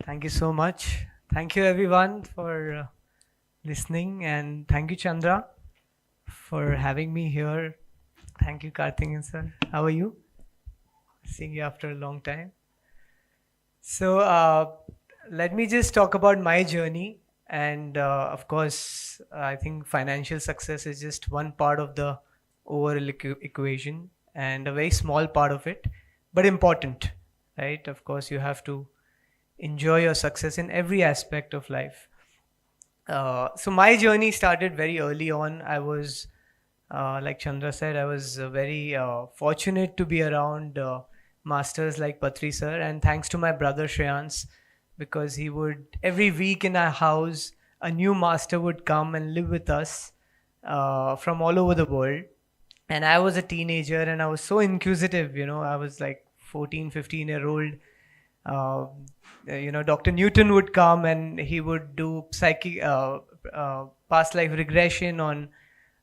Thank you so much. Thank you everyone for listening, and thank you Chandra for having me here. Thank you Karthikeyan sir. How are you? Seeing you after a long time. So let me just talk about my journey, and of course I think financial success is just one part of the overall equation and a very small part of it, but important, right? Of course you have to enjoy your success in every aspect of life. So my journey started very early on. I was, like Chandra said, I was very fortunate to be around masters like Patri sir, and thanks to my brother Shreyans, because he would every week in our house a new master would come and live with us from all over the world. And I was a teenager and I was so inquisitive, I was like 14, 15-year old. uh, Dr. Newton would come and he would do past life regression on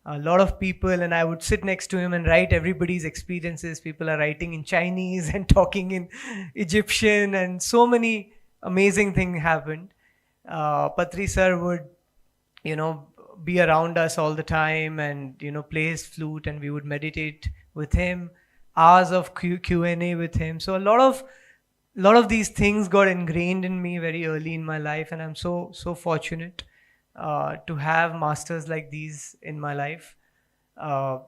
a lot of people, and I would sit next to him and write everybody's experiences. People are writing in Chinese and talking in Egyptian, and so many amazing things happened. Patri sir would, you know, be around us all the time and, play his flute, and we would meditate with him, hours of Q&A with him. So a lot of these things got ingrained in me very early in my life, and I'm so fortunate to have masters like these in my life. Uh,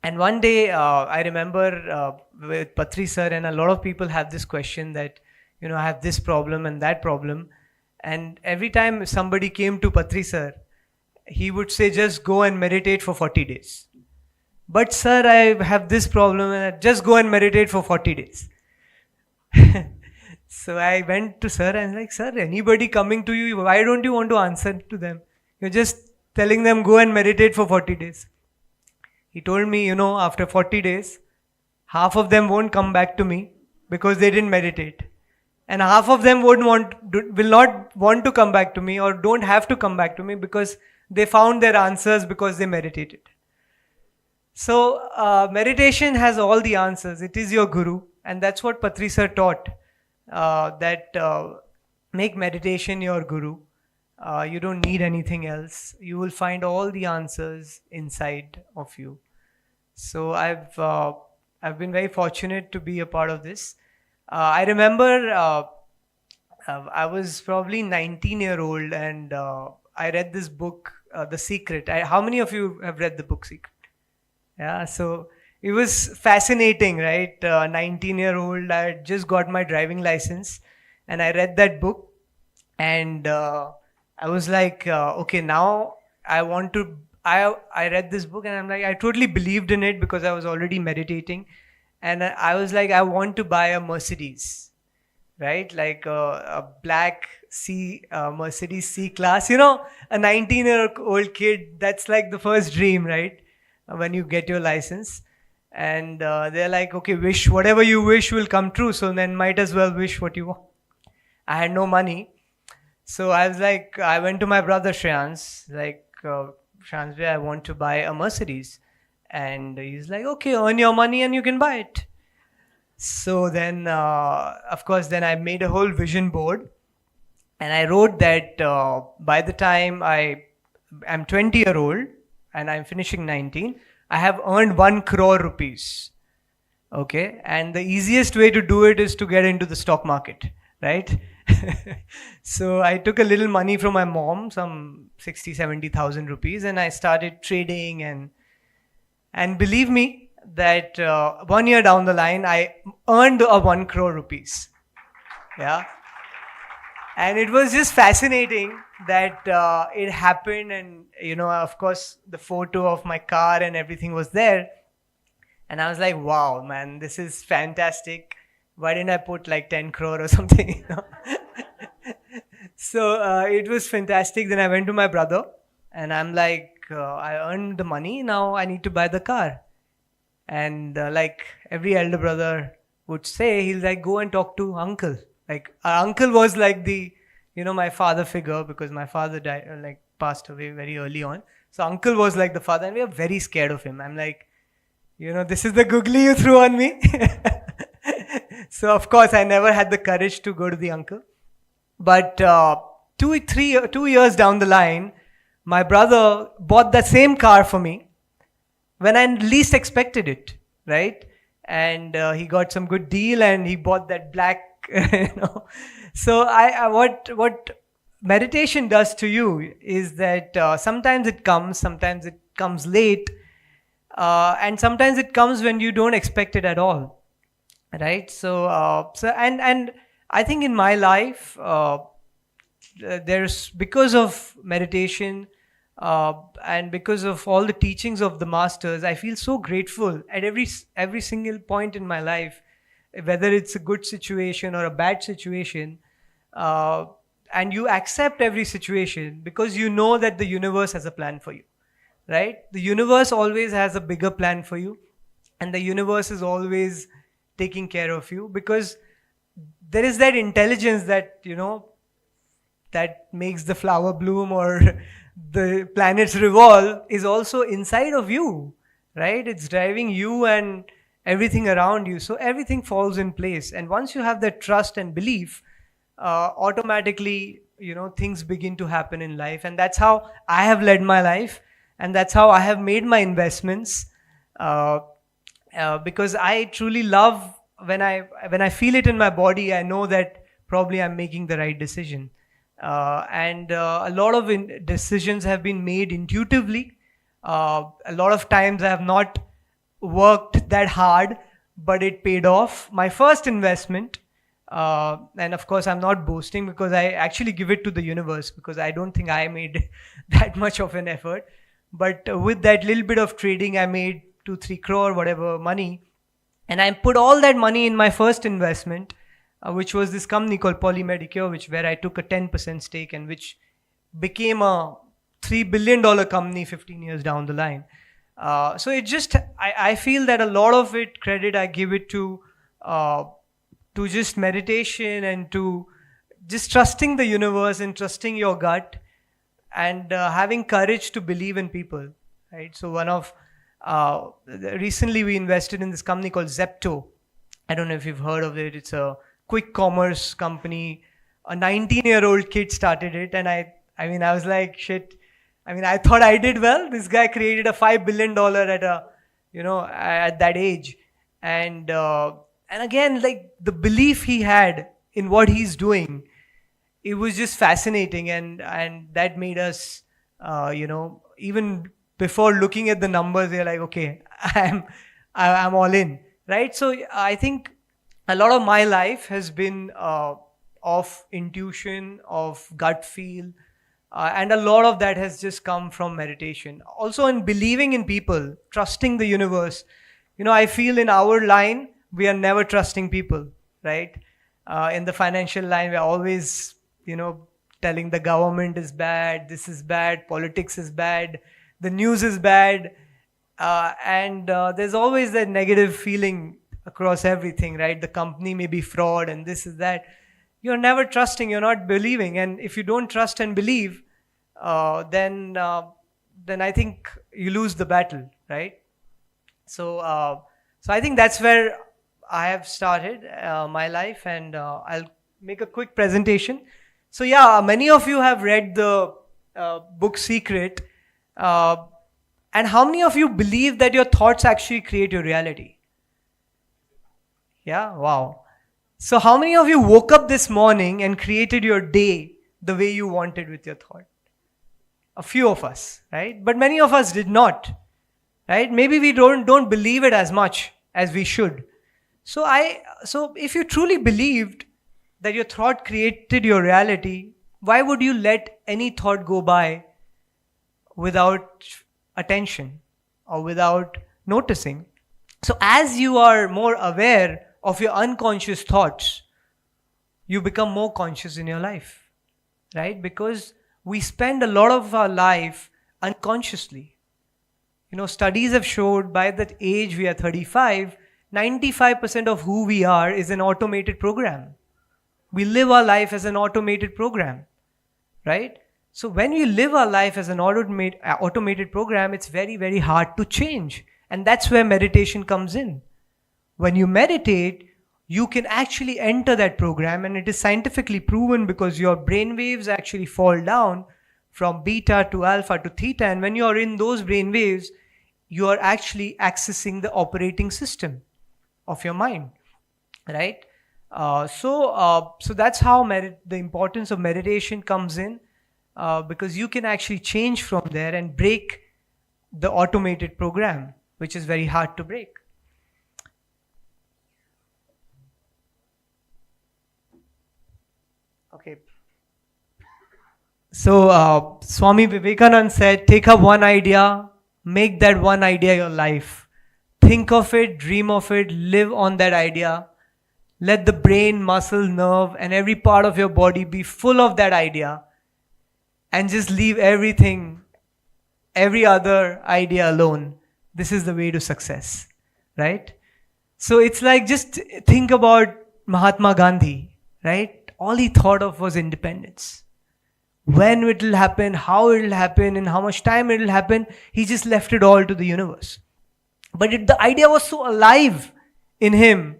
and one day, I remember with Patri sir, and a lot of people have this question that, I have this problem and that problem. And every time somebody came to Patri sir, he would say, just go and meditate for 40 days. But sir, I have this problem, and just go and meditate for 40 days. So I went to sir and like, sir, anybody coming to you, why don't you want to answer to them? You're just telling them go and meditate for 40 days. He told me, after 40 days, half of them won't come back to me because they didn't meditate. And half of them will not want to come back to me, or don't have to come back to me because they found their answers because they meditated. So meditation has all the answers. It is your guru. And that's what Patri sir taught, that make meditation your guru. You don't need anything else. You will find all the answers inside of you. So I've been very fortunate to be a part of this. I remember I was probably 19-year-old, and I read this book, The Secret. How many of you have read the book Secret? Yeah, so it was fascinating, right? 19-year-old, I had just got my driving license, and I read that book, and I was like, okay, now I want to. I read this book, and I'm like, I totally believed in it because I was already meditating, and I was like, I want to buy a Mercedes, right? Like a black Mercedes C-Class. A 19-year-old kid, that's like the first dream, right? When you get your license. And they're like, okay, wish whatever you wish will come true, so then might as well wish what you want. I had no money, so I was like, I went to my brother Shreyans, like, Shreyans, I want to buy a Mercedes. And he's like, okay, earn your money and you can buy it. So then of course then I made a whole vision board, and I wrote that by the time I'm 20-year-old and I'm finishing 19, I have earned 1 crore rupees. Okay. And the easiest way to do it is to get into the stock market, right? So I took a little money from my mom, some 70,000 rupees, and I started trading, and believe me that 1 year down the line, I earned a 1 crore rupees. Yeah. And it was just fascinating that it happened, and of course the photo of my car and everything was there, and I was like, wow, man, this is fantastic. Why didn't I put like 10 crore or something? So it was fantastic. Then I went to my brother, and I'm like, I earned the money, now I need to buy the car. And like every elder brother would say, he's like, go and talk to uncle. Like our uncle was like the, my father figure, because my father died, like passed away very early on. So uncle was like the father, and we were very scared of him. I'm like, this is the googly you threw on me. So of course I never had the courage to go to the uncle. But 2 years down the line, my brother bought the same car for me when I least expected it, right? And he got some good deal, and he bought that black, So what meditation does to you is that sometimes it comes late, and sometimes it comes when you don't expect it at all, right? And I think in my life, there's, because of meditation and because of all the teachings of the masters, I feel so grateful at every single point in my life, whether it's a good situation or a bad situation, and you accept every situation because you know that the universe has a plan for you, right? The universe always has a bigger plan for you, and the universe is always taking care of you, because there is that intelligence that that makes the flower bloom or the planets revolve is also inside of you, right? It's driving you and everything around you, so everything falls in place. And once you have that trust and belief, automatically things begin to happen in life. And that's how I have led my life, and that's how I have made my investments, because I truly love when I feel it in my body. I know that probably I'm making the right decision, and a lot of decisions have been made intuitively. A lot of times I have not worked that hard, but it paid off. My first investment, and of course I'm not boasting because I actually give it to the universe, because I don't think I made that much of an effort. But with that little bit of trading, I made 2-3 crore whatever money, and I put all that money in my first investment, which was this company called Polymedicure, where I took a 10% stake, and which became a $3 billion company 15 years down the line. So it just, I feel that a lot of it, credit I give it to just meditation, and to just trusting the universe and trusting your gut, and having courage to believe in people, right? So recently we invested in this company called Zepto. I don't know if you've heard of it. It's a quick commerce company. A 19-year-old kid started it, and I was like, shit. I thought I did well. This guy created a $5 billion at that age. And again, like, the belief he had in what he's doing, it was just fascinating. And that made us, even before looking at the numbers, they're like, okay, I'm all in, right? So I think a lot of my life has been of intuition, of gut feel, and a lot of that has just come from meditation. Also in believing in people, trusting the universe. I feel in our line, we are never trusting people, right? In the financial line, we're always, telling the government is bad, this is bad, politics is bad, the news is bad. And there's always that negative feeling across everything, right? The company may be fraud and this is that. You're never trusting, you're not believing. And if you don't trust and believe, then I think you lose the battle, right? So I think that's where I have started my life, and I'll make a quick presentation. So yeah, many of you have read the book Secret. And how many of you believe that your thoughts actually create your reality? Yeah, wow. So how many of you woke up this morning and created your day the way you wanted with your thought? A few of us, right? But many of us did not, right? Maybe we don't believe it as much as we should. So if you truly believed that your thought created your reality, why would you let any thought go by without attention or without noticing? So as you are more aware of your unconscious thoughts, you become more conscious in your life, right? Because we spend a lot of our life unconsciously. Studies have showed by that age we are 35, 95% of who we are is an automated program. We live our life as an automated program, right? So when we live our life as an automated program, it's very, very hard to change. And that's where meditation comes in. When you meditate, you can actually enter that program, and it is scientifically proven because your brain waves actually fall down from beta to alpha to theta. And when you're in those brain waves, you are actually accessing the operating system of your mind, right? So that's how the importance of meditation comes in, because you can actually change from there and break the automated program, which is very hard to break. Okay. So Swami Vivekananda said, take up one idea, make that one idea your life. Think of it, dream of it, live on that idea. Let the brain, muscle, nerve, and every part of your body be full of that idea. And just leave everything, every other idea alone. This is the way to success, right? So it's like, just think about Mahatma Gandhi, right? All he thought of was independence. When it will happen, how it will happen, and how much time it will happen, he just left it all to the universe. But the idea was so alive in him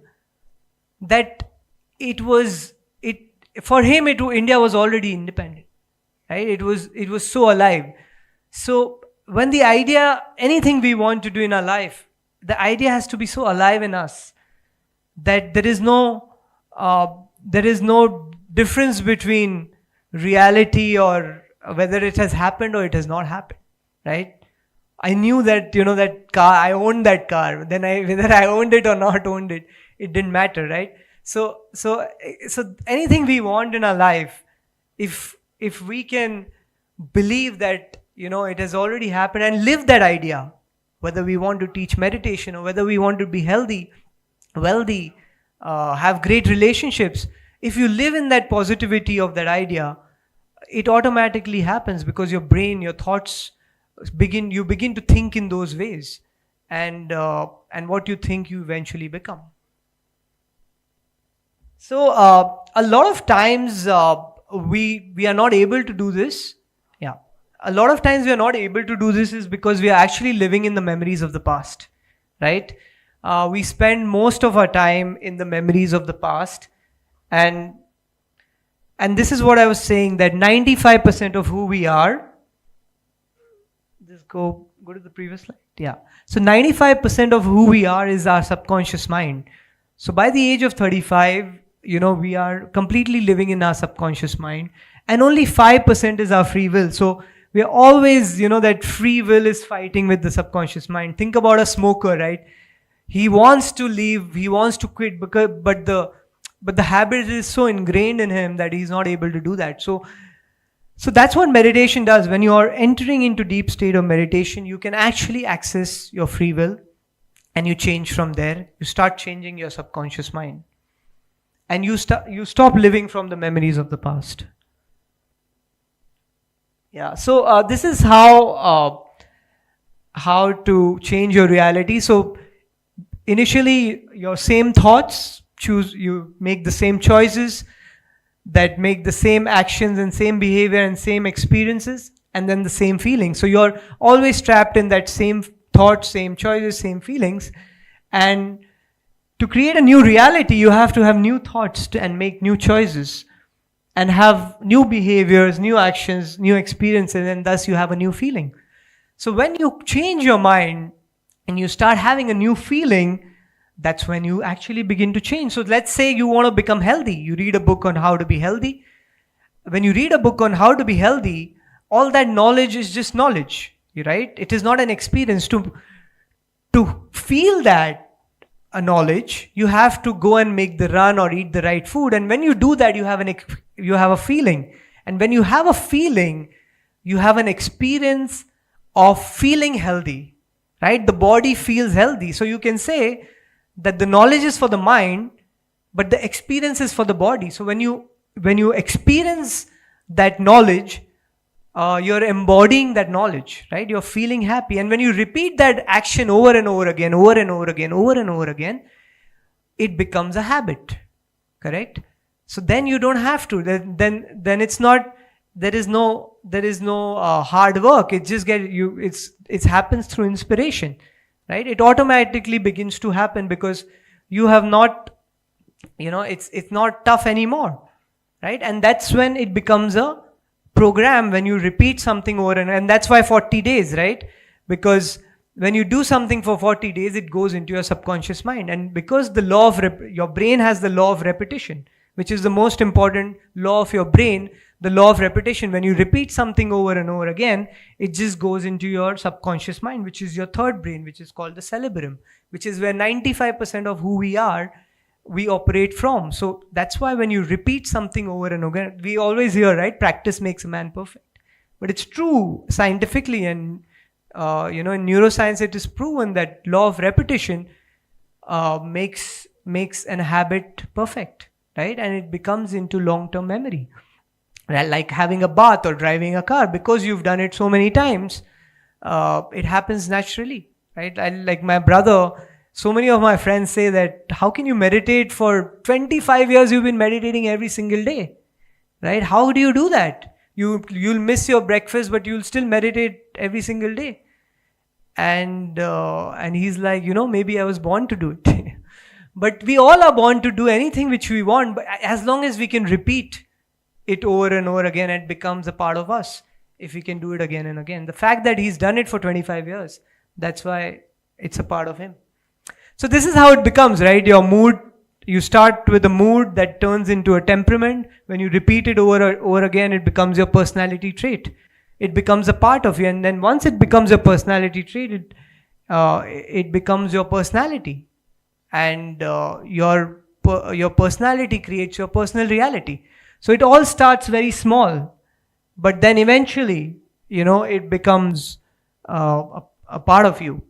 that for him, India was already independent, right? It was so alive. So when the idea, anything we want to do in our life, the idea has to be so alive in us that there is no difference between reality or whether it has happened or it has not happened, right? I knew that, that car, I owned that car. Then whether I owned it or not owned it, it didn't matter, right? So anything we want in our life, if we can believe that, it has already happened, and live that idea, whether we want to teach meditation or whether we want to be healthy, wealthy, have great relationships, if you live in that positivity of that idea, it automatically happens, because your brain, your thoughts you begin to think in those ways, and what you think, you eventually become. So a lot of times we are not able to do this. Yeah, a lot of times we are not able to do this is because we are actually living in the memories of the past, right? We spend most of our time in the memories of the past, and this is what I was saying, that 95% of who we are, just go to the previous slide. Yeah. So 95% of who we are is our subconscious mind. So by the age of 35, we are completely living in our subconscious mind, and only 5% is our free will. So we are always, that free will is fighting with the subconscious mind. Think about a smoker, right? He wants to leave, he wants to quit, but the habit is so ingrained in him that he's not able to do that. So that's what meditation does. When you are entering into deep state of meditation, you can actually access your free will, and you change from there. You start changing your subconscious mind, and you stop living from the memories of the past. Yeah. So this is how to change your reality. So initially, your same thoughts, you make the same choices that make the same actions and same behavior and same experiences, and then the same feelings. So you're always trapped in that same thoughts, same choices, same feelings. And to create a new reality, you have to have new thoughts and make new choices and have new behaviors, new actions, new experiences, and thus you have a new feeling. So when you change your mind and you start having a new feeling, that's when you actually begin to change. So let's say you want to become healthy. You read a book on how to be healthy. When you read a book on how to be healthy, all that knowledge is just knowledge, right? It is not an experience. To feel that a knowledge, you have to go and make the run or eat the right food. And when you do that, you have a feeling. And when you have a feeling, you have an experience of feeling healthy, right? The body feels healthy. So you can say that the knowledge is for the mind, but the experience is for the body. So when you experience that knowledge, you're embodying that knowledge, right? You're feeling happy. And when you repeat that action over and over again, it becomes a habit, correct? So then you don't have to. Then it's not there is no hard work. It just it happens through inspiration, right? It automatically begins to happen because you have not, it's not tough anymore, right? And that's when it becomes a program, when you repeat something over and that's why 40 days, right? Because when you do something for 40 days, it goes into your subconscious mind. And because the law of your brain has the law of repetition, which is the most important law of your brain, the law of repetition. When you repeat something over and over again, it just goes into your subconscious mind, which is your third brain, which is called the cerebrum, which is where 95% of who we are, we operate from. So that's why when you repeat something over and over again, we always hear, right, practice makes a man perfect. But it's true scientifically, and in neuroscience it is proven that law of repetition makes an habit perfect, right? And it becomes into long-term memory, right? Like having a bath or driving a car, because you've done it so many times, it happens naturally, right? Like my brother, so many of my friends say that, how can you meditate for 25 years? You've been meditating every single day, right? How do you do that? You'll miss your breakfast, but you'll still meditate every single day. And he's like, maybe I was born to do it. But we all are born to do anything which we want, but as long as we can repeat it over and over again, it becomes a part of us. If we can do it again and again, the fact that he's done it for 25 years, that's why it's a part of him. So this is how it becomes, right? Your mood, you start with a mood that turns into a temperament. When you repeat it over again, it becomes your personality trait. It becomes a part of you. And then once it becomes a personality trait, it becomes your personality. And your personality creates your personal reality. So it all starts very small, but then eventually, it becomes a part of you.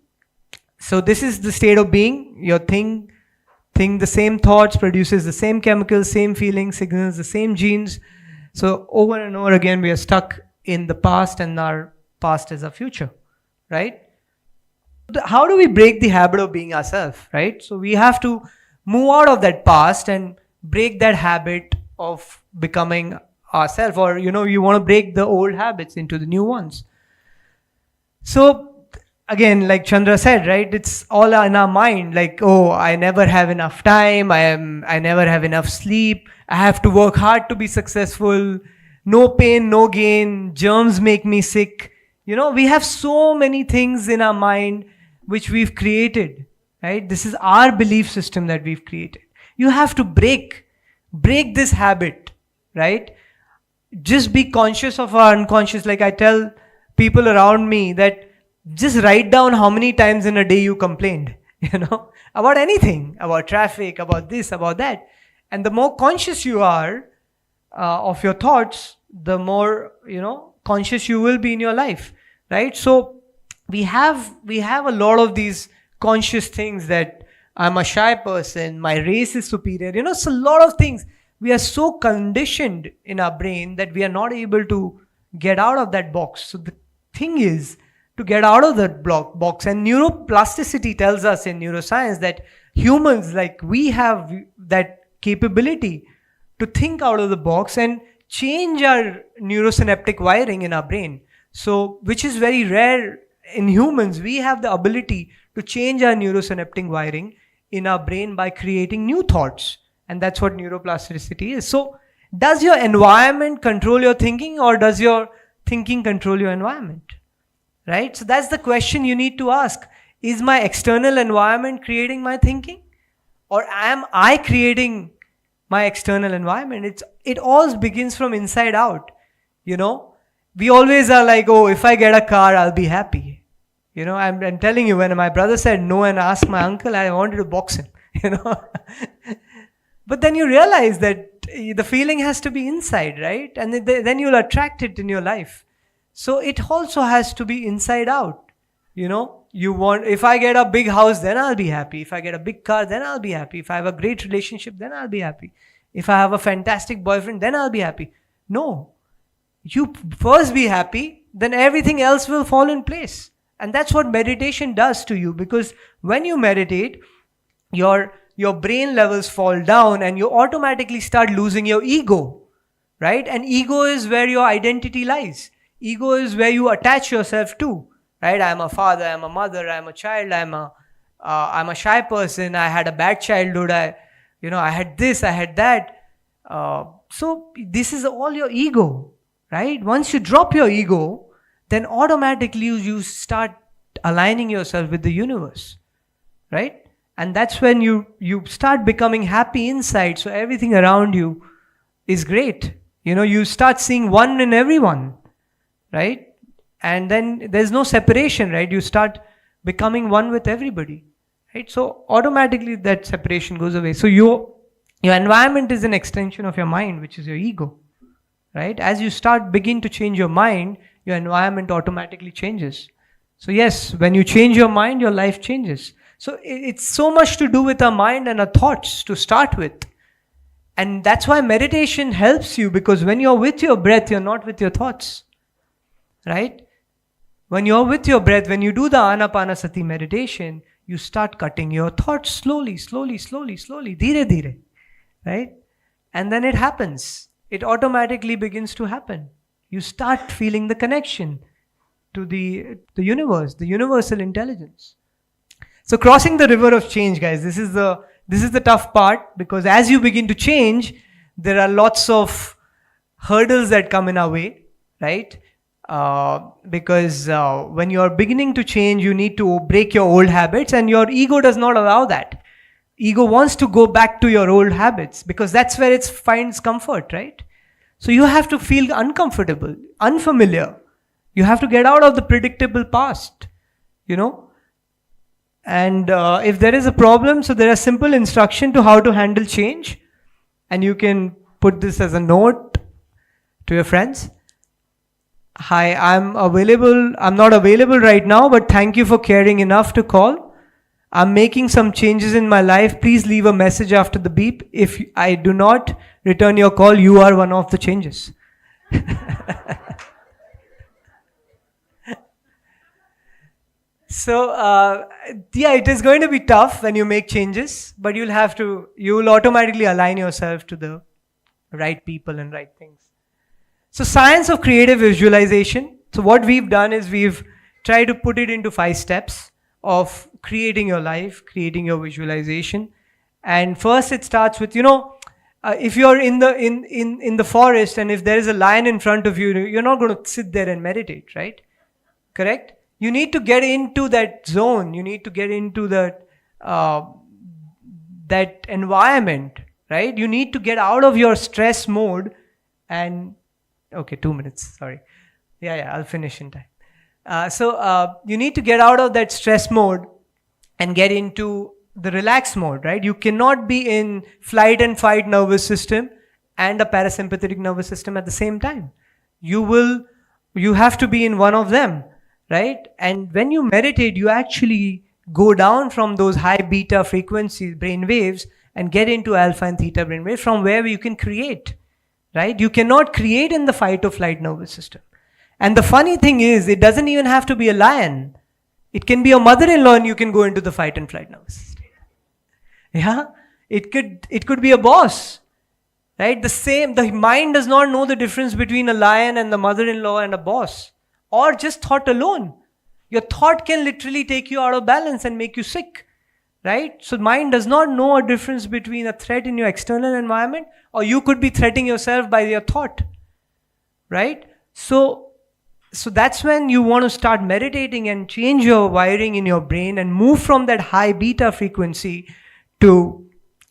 So this is the state of being. Your think the same thoughts, produces the same chemicals, same feelings, signals the same genes. So over and over again, we are stuck in the past, and our past is our future, right? How do we break the habit of being ourselves, right? So we have to move out of that past and break that habit of becoming ourselves, or you want to break the old habits into the new ones. So again, like Chandra said, right, it's all in our mind. Like, oh, I never have enough time, I never have enough sleep, I have to work hard to be successful, no pain, no gain, germs make me sick. We have so many things in our mind which we've created, right? This is our belief system that we've created. You have to break this habit, right? Just be conscious of our unconscious. Like I tell people around me that just write down how many times in a day you complained, about anything, about traffic, about this, about that. And the more conscious you are of your thoughts, the more, conscious you will be in your life, right? So we have a lot of these conscious things that I'm a shy person, my race is superior, so a lot of things. We are so conditioned in our brain that we are not able to get out of that box. So the thing is to get out of that box. And neuroplasticity tells us in neuroscience that humans, like we have that capability to think out of the box and change our neurosynaptic wiring in our brain. So, which is very rare in humans. We have the ability to change our neurosynaptic wiring in our brain by creating new thoughts. And that's what neuroplasticity is. So, does your environment control your thinking, or does your thinking control your environment? Right? So that's the question you need to ask. Is my external environment creating my thinking, or am I creating my external environment? It all begins from inside out. We always are like, oh, if I get a car, I'll be happy. I'm telling you, when my brother said no and asked my uncle, I wanted to box him. But then you realize that the feeling has to be inside, right? And then you'll attract it in your life. So it also has to be inside out. If I get a big house, then I'll be happy. If I get a big car, then I'll be happy. If I have a great relationship, then I'll be happy. If I have a fantastic boyfriend, then I'll be happy. No. You first be happy, then everything else will fall in place. And that's what meditation does to you, because when you meditate, your brain levels fall down and you automatically start losing your ego. right? And ego is where your identity lies. Ego is where you attach yourself to, right? I'm a father, I'm a mother, I'm a child, I'm a shy person, I had a bad childhood, I had this, I had that. So this is all your ego, right? Once you drop your ego, then automatically you start aligning yourself with the universe, right? And that's when you start becoming happy inside. So everything around you is great. You start seeing one in everyone, right? And then there's no separation, right? You start becoming one with everybody, right? So automatically that separation goes away. So your environment is an extension of your mind, which is your ego, right? As you begin to change your mind, your environment automatically changes. So yes, when you change your mind, your life changes. So it's so much to do with our mind and our thoughts to start with. And that's why meditation helps you, because when you're with your breath, you're not with your thoughts, right? When you're with your breath, when you do the Anapanasati meditation, you start cutting your thoughts slowly, dheere dheere, right? And then it happens. It automatically begins to happen. You start feeling the connection to the universe, the universal intelligence. So crossing the river of change, guys, this is the tough part, because as you begin to change, there are lots of hurdles that come in our way, right? Because when you are beginning to change, you need to break your old habits, and your ego does not allow that. Ego wants to go back to your old habits because that's where it finds comfort, right? So you have to feel uncomfortable, unfamiliar. You have to get out of the predictable past, And if there is a problem, so there are simple instruction to how to handle change. And you can put this as a note to your friends. Hi, I'm not available right now, but thank you for caring enough to call. I'm making some changes in my life. Please leave a message after the beep. If I do not return your call, you are one of the changes. So, it is going to be tough when you make changes, but you will automatically align yourself to the right people and right things. So, science of creative visualization. So, what we've done is we've tried to put it into 5 steps of creating your life, creating your visualization. And first it starts with, if you're in the forest and if there is a lion in front of you, you're not going to sit there and meditate, right? Correct? You need to get into that zone. You need to get into that environment, right? You need to get out of your stress mode and... Okay, 2 minutes, sorry. Yeah, I'll finish in time. So you need to get out of that stress mode and get into the relaxed mode, right? You cannot be in flight and fight nervous system and a parasympathetic nervous system at the same time. You have to be in one of them, right? And when you meditate, you actually go down from those high beta frequencies, brain waves, and get into alpha and theta brain waves, from where you can create, right? You cannot create in the fight or flight nervous system. And the funny thing is, it doesn't even have to be a lion. It can be a mother-in-law and you can go into the fight and flight nervous system. Yeah? It could be a boss, right? The mind does not know the difference between a lion and the mother-in-law and a boss, or just thought alone. Your thought can literally take you out of balance and make you sick, right? So mind does not know a difference between a threat in your external environment, or you could be threatening yourself by your thought, right? So that's when you want to start meditating and change your wiring in your brain and move from that high beta frequency to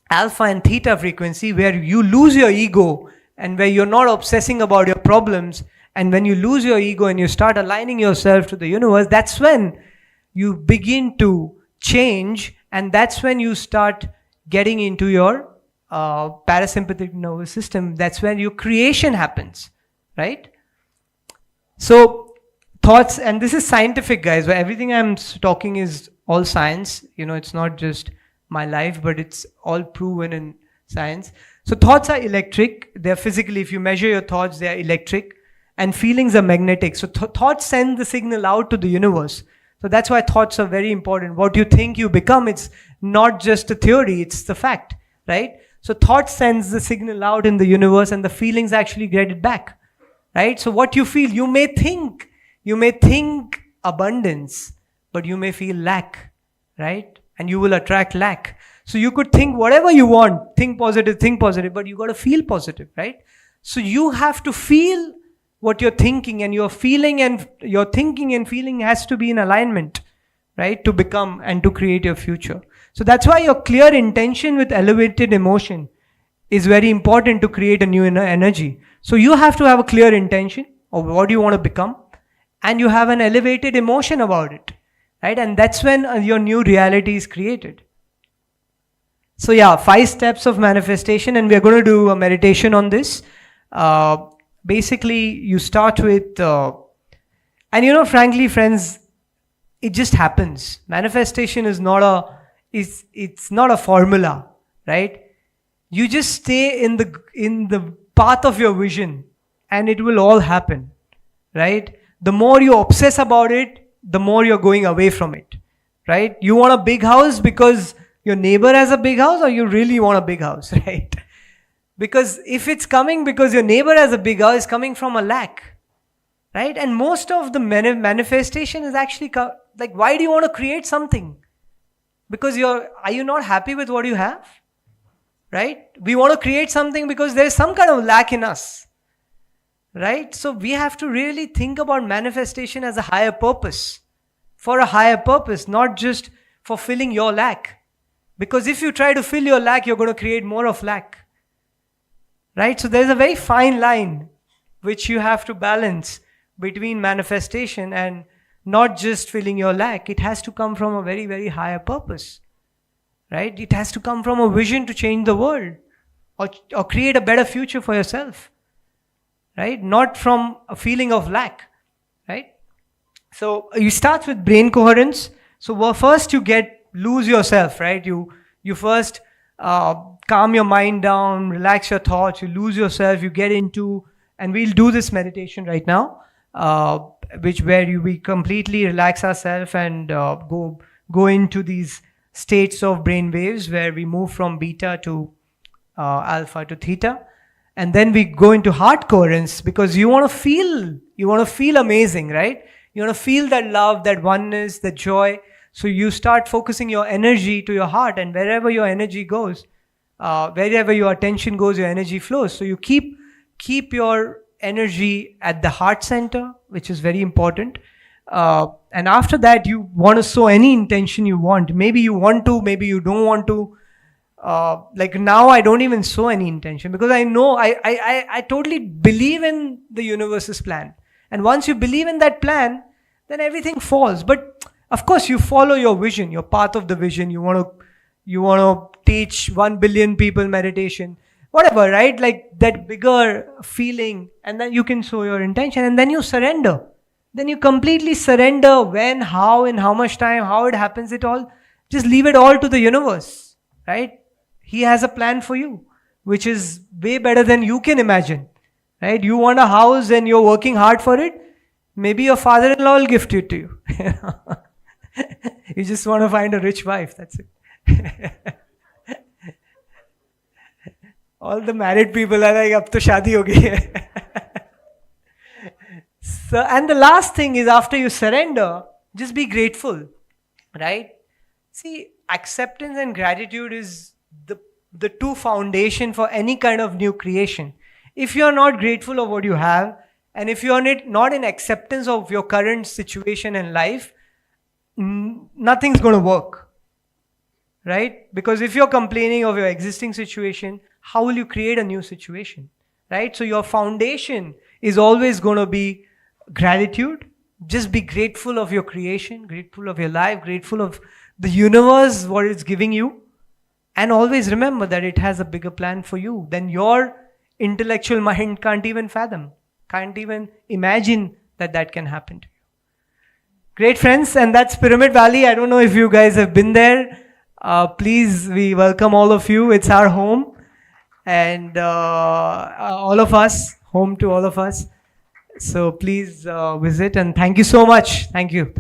alpha and theta frequency, where you lose your ego and where you're not obsessing about your problems. And when you lose your ego and you start aligning yourself to the universe, that's when you begin to change, and that's when you start getting into your parasympathetic nervous system. That's when your creation happens, right? So thoughts, and this is scientific, guys. Everything I'm talking is all science. It's not just my life, but it's all proven in science. So thoughts are electric. They're physically, if you measure your thoughts, they are electric. And feelings are magnetic. So thoughts send the signal out to the universe. So that's why thoughts are very important. What you think you become, it's not just a theory, it's the fact, right? So thought sends the signal out in the universe and the feelings actually get it back, right? So what you feel, you may think abundance, but you may feel lack, right? And you will attract lack. So you could think whatever you want, think positive, but you got to feel positive, right? So you have to feel what you're thinking, and your feeling and your thinking and feeling has to be in alignment, right? To become and to create your future. So that's why your clear intention with elevated emotion is very important to create a new energy. So you have to have a clear intention of what you want to become, and you have an elevated emotion about it, right? And that's when your new reality is created. So yeah, 5 steps of manifestation, and we're going to do a meditation on this. Basically, you start with, and frankly, friends, it just happens. Manifestation is it's not a formula, right? You just stay in the path of your vision, and it will all happen, right? The more you obsess about it, the more you're going away from it, right? You want a big house because your neighbor has a big house, or you really want a big house, right? Because if it's coming because your neighbor has a big house, it's coming from a lack, right? And most of the manifestation is actually like, why do you want to create something? Because are you not happy with what you have? Right? We want to create something because there's some kind of lack in us, right? So we have to really think about manifestation as a higher purpose, for a higher purpose, not just for filling your lack. Because if you try to fill your lack, you're going to create more of lack, right? So there's a very fine line which you have to balance between manifestation and not just filling your lack. It has to come from a very, very higher purpose, right? It has to come from a vision to change the world or create a better future for yourself, right? Not from a feeling of lack, right? So you start with brain coherence. So first you lose yourself, right? You first calm your mind down, relax your thoughts, you lose yourself, you get into, and we'll do this meditation right now, where we completely relax ourselves and go into these states of brain waves where we move from beta to alpha to theta, and then we go into heart coherence, because you want to feel amazing, right? You want to feel that love, that oneness, that joy. So you start focusing your energy to your heart, and wherever your energy goes, wherever your attention goes, your energy flows. So you keep your energy at the heart center, which is very important. And after that, you want to sow any intention you want. Maybe you want to, maybe you don't want to. Like now, I don't even sow any intention, because I know I totally believe in the universe's plan. And once you believe in that plan, then everything falls. But of course, you follow your vision, your path of the vision. You want to teach 1 billion people meditation, whatever, right? Like that bigger feeling, and then you can sow your intention, and then you surrender. Then you completely surrender when, how, in how much time, how it happens, it all. Just leave it all to the universe, right? He has a plan for you, which is way better than you can imagine, right? You want a house and you're working hard for it. Maybe your father-in-law will gift it to you. You just want to find a rich wife, that's it. All the married people are like, ab to shaadi ho gayi hai. So, and the last thing is, after you surrender, just be grateful, right? See, acceptance and gratitude is the two foundation for any kind of new creation. If you're not grateful of what you have, and if you're not in acceptance of your current situation in life, nothing's going to work, right? Because if you're complaining of your existing situation, how will you create a new situation, right? So your foundation is always going to be gratitude. Just be grateful of your creation, grateful of your life, grateful of the universe, what it's giving you. And always remember that it has a bigger plan for you than your intellectual mind can't even fathom, can't even imagine that can happen to you. Great, friends, and that's Pyramid Valley. I don't know if you guys have been there. Please, we welcome all of you. It's our home, and all of us, home to all of us. So please visit, and thank you so much. Thank you.